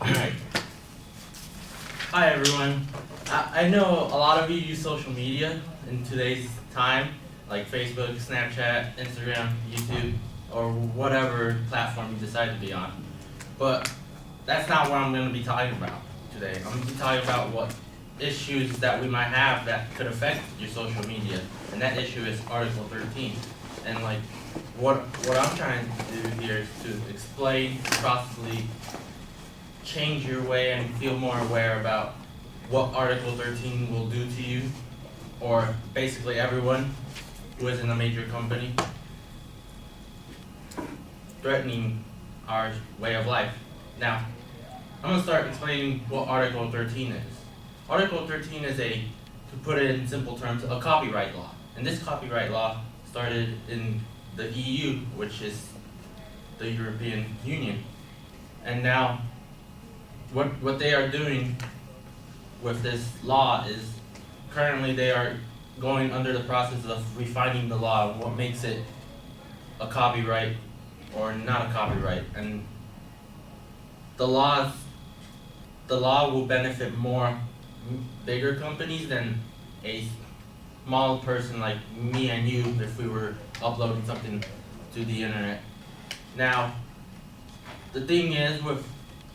Alright. Hi everyone. I know a lot of you use social media in today's time, like Facebook, Snapchat, Instagram, YouTube, or whatever platform you decide to be on. But that's not what I'm going to be talking about today. I'm going to be talking about what issues that we might have that could affect your social media. And that issue is Article 13. And like what I'm trying to do here is to explain, possibly change your way and feel more aware about what Article 13 will do to you, or basically everyone who is in a major company, threatening our way of life. Now, I'm going to start explaining what Article 13 is. Article 13 is to put it in simple terms, a copyright law. And this copyright law started in the EU, which is the European Union. And now, what they are doing with this law is currently they are going under the process of refining the law, what makes it a copyright or not a copyright. And the law will benefit more bigger companies than a small person like me and you if we were uploading something to the internet. Now, the thing is with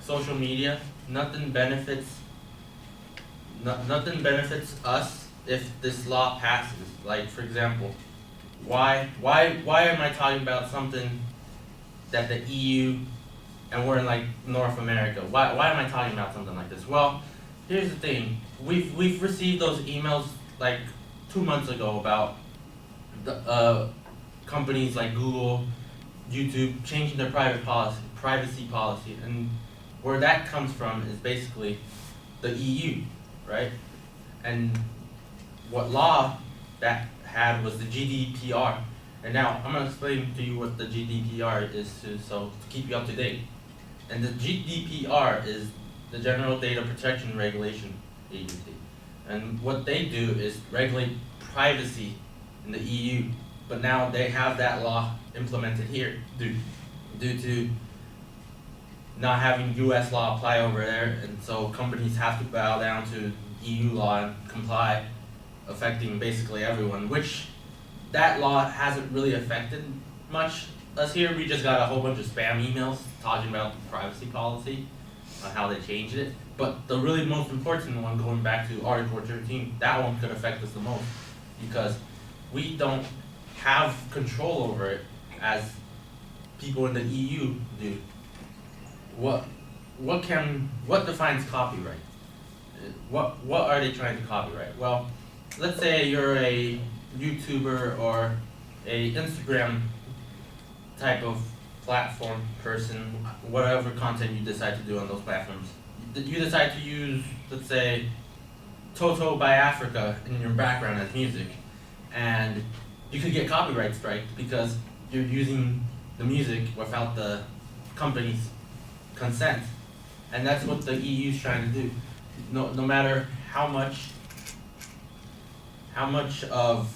social media, nothing benefits us if this law passes. Like, for example, why am I talking about something that the EU and we're in like North America? Why am I talking about something like this? Well, here's the thing. We've received those emails like 2 months ago about the companies like Google, YouTube changing their privacy policy, and where that comes from is basically the EU, right? And what law that had was the GDPR. And now I'm going to explain to you what the GDPR is to keep you up to date. And the GDPR is the General Data Protection Regulation Agency. And what they do is regulate privacy in the EU. But now they have that law implemented here due to not having US law apply over there, and so companies have to bow down to EU law and comply, affecting basically everyone, which that law hasn't really affected much us here. We just got a whole bunch of spam emails talking about the privacy policy, how they changed it. But the really most important one, going back to Article 13, that one could affect us the most, because we don't have control over it as people in the EU do. What defines copyright? What are they trying to copyright? Well, let's say you're a YouTuber or a Instagram type of platform person, whatever content you decide to do on those platforms. You decide to use, let's say, Toto by Africa in your background as music, and you could get copyright strike because you're using the music without the company's consent. And that's what the EU is trying to do. No matter how much of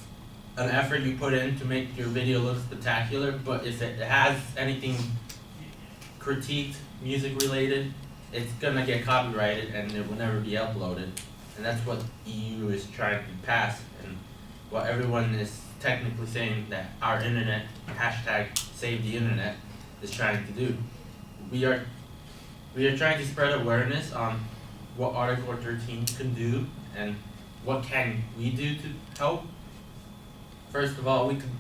an effort you put in to make your video look spectacular, but if it has anything critiqued, music related, it's gonna get copyrighted and it will never be uploaded. And that's what EU is trying to pass, and what everyone is technically saying that our internet, #save the internet, is trying to do. We are trying to spread awareness on what Article 13 can do and what can we do to help. First of all, we could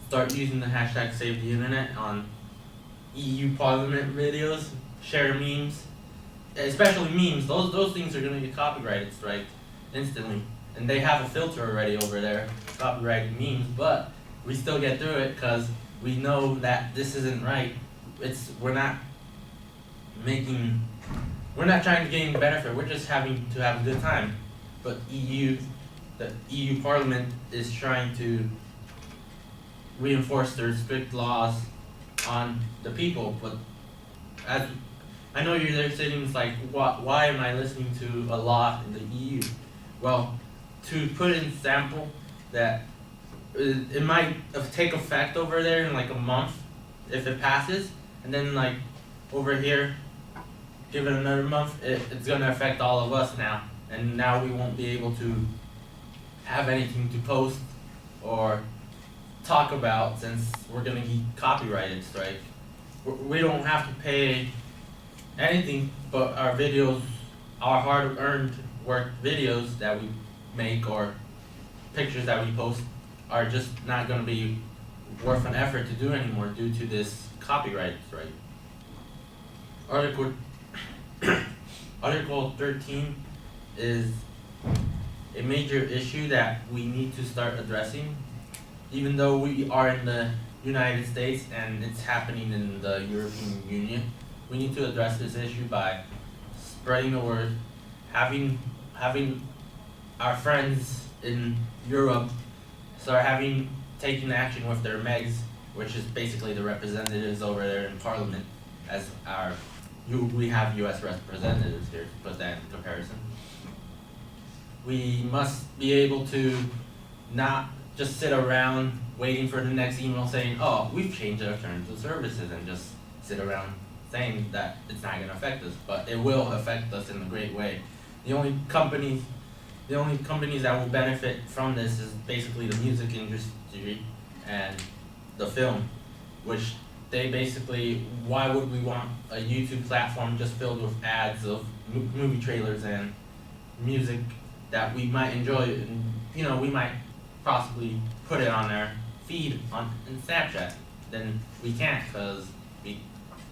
start using the #save the internet on EU Parliament videos, share memes, especially memes. Those things are gonna get copyrighted strike instantly. And they have a filter already over there, copyrighted memes, but we still get through it because we know that this isn't right. We're not trying to gain benefit, we're just having to have a good time. But the EU Parliament is trying to reinforce their strict laws on the people, but as I know you're there sitting, it's like, why am I listening to a law in the EU? Well, to put in sample that it might take effect over there in like a month if it passes, and then like over here give it another month, it's gonna affect all of us now. And now we won't be able to have anything to post or talk about since we're gonna be copyrighted strike. We don't have to pay anything but our videos, our hard-earned work videos that we make or pictures that we post are just not gonna be worth an effort to do anymore due to this copyright strike. Article 13 is a major issue that we need to start addressing. Even though we are in the United States and it's happening in the European Union, we need to address this issue by spreading the word, having our friends in Europe start taking action with their MEGs, which is basically the representatives over there in Parliament, as we have U.S. representatives here, to put that in comparison. We must be able to not just sit around waiting for the next email saying, oh, we've changed our terms of services, and just sit around saying that it's not going to affect us, but it will affect us in a great way. The only companies that will benefit from this is basically the music industry and the film, which they basically, why would we want a YouTube platform just filled with ads of movie trailers and music that we might enjoy, and we might possibly put it on our feed in Snapchat. Then we can't because we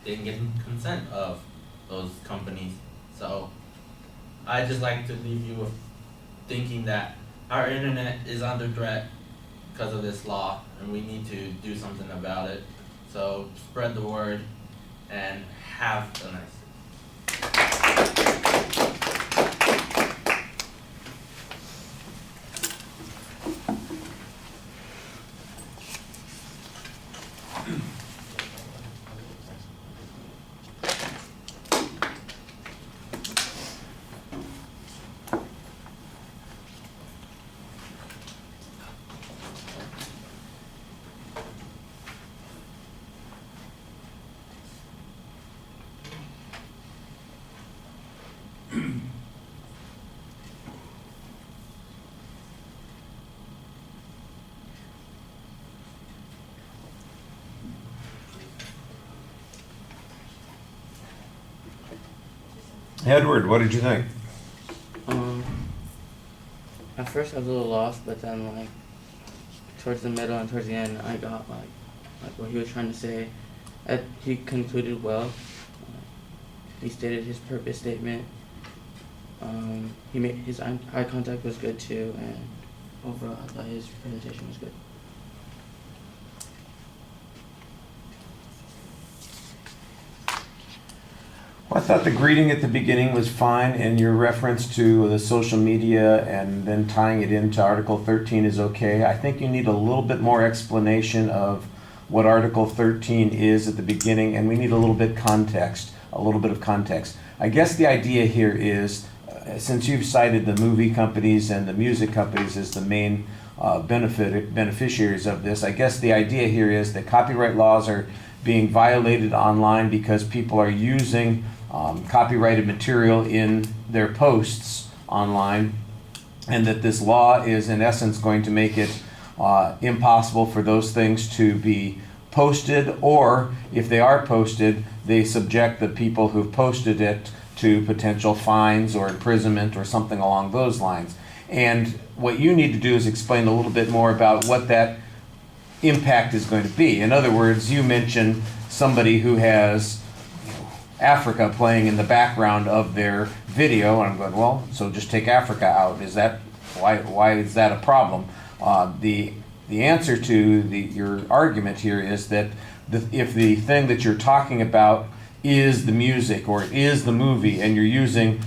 didn't get consent of those companies. So I just like to leave you with thinking that our internet is under threat because of this law, and we need to do something about it. So spread the word and have a nice day. Edward, what did you think? At first I was a little lost, but then towards the middle and towards the end, I got like what he was trying to say. He concluded well. He stated his purpose statement. He made his eye contact was good too, and overall I thought his presentation was good. Well, I thought the greeting at the beginning was fine, and your reference to the social media and then tying it into Article 13 is okay. I think you need a little bit more explanation of what Article 13 is at the beginning, and we need a little bit of context. I guess the idea here is, since you've cited the movie companies and the music companies as the main beneficiaries of this, I guess the idea here is that copyright laws are being violated online because people are using copyrighted material in their posts online, and that this law is in essence going to make it impossible for those things to be posted, or if they are posted, they subject the people who've posted it to potential fines or imprisonment or something along those lines. And what you need to do is explain a little bit more about what that impact is going to be. In other words, you mentioned somebody who has Africa playing in the background of their video, and I'm going, well, so just take Africa out. Is that why is that a problem? The answer to your argument here is that if the thing that you're talking about is the music or is the movie, and you're using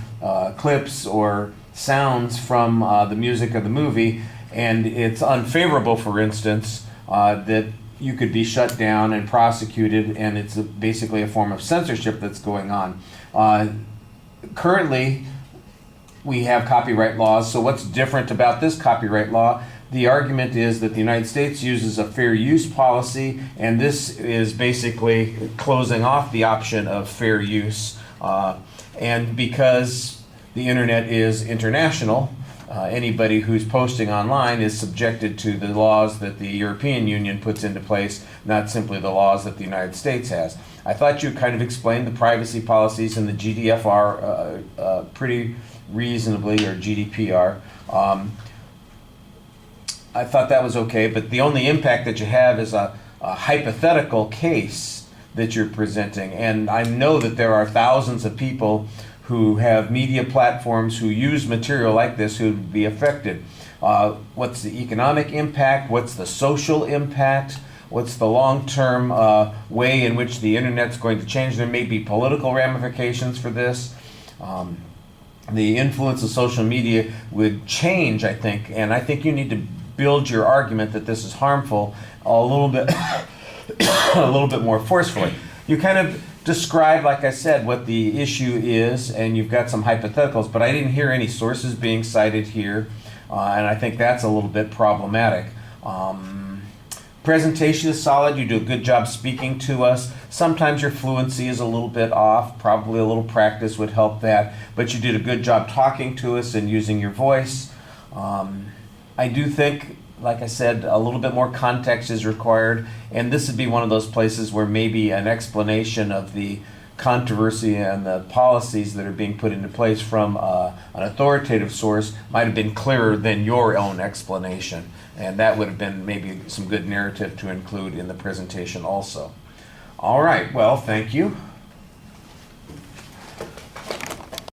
clips or sounds from the music of the movie, and it's unfavorable, for instance, that you could be shut down and prosecuted, and it's basically a form of censorship that's going on. Currently, we have copyright laws, so what's different about this copyright law? The argument is that the United States uses a fair use policy, and this is basically closing off the option of fair use And because the internet is international, anybody who's posting online is subjected to the laws that the European Union puts into place, not simply the laws that the United States has. I thought you kind of explained the privacy policies in the GDFR pretty reasonably, or GDPR. I thought that was okay, but the only impact that you have is a hypothetical case that you're presenting. And I know that there are thousands of people who have media platforms who use material like this who would be affected. What's the economic impact? What's the social impact? What's the long-term way in which the internet's going to change? There may be political ramifications for this. The influence of social media would change, I think, and I think you need to build your argument that this is harmful a little bit a little bit more forcefully. You kind of describe, like I said, what the issue is, and you've got some hypotheticals, but I didn't hear any sources being cited here, and I think that's a little bit problematic. Presentation is solid. You do a good job speaking to us. Sometimes your fluency is a little bit off. Probably a little practice would help that, but you did a good job talking to us and using your voice. I do think, like I said, a little bit more context is required, and this would be one of those places where maybe an explanation of the controversy and the policies that are being put into place from an authoritative source might have been clearer than your own explanation, and that would have been maybe some good narrative to include in the presentation also. All right, well, thank you.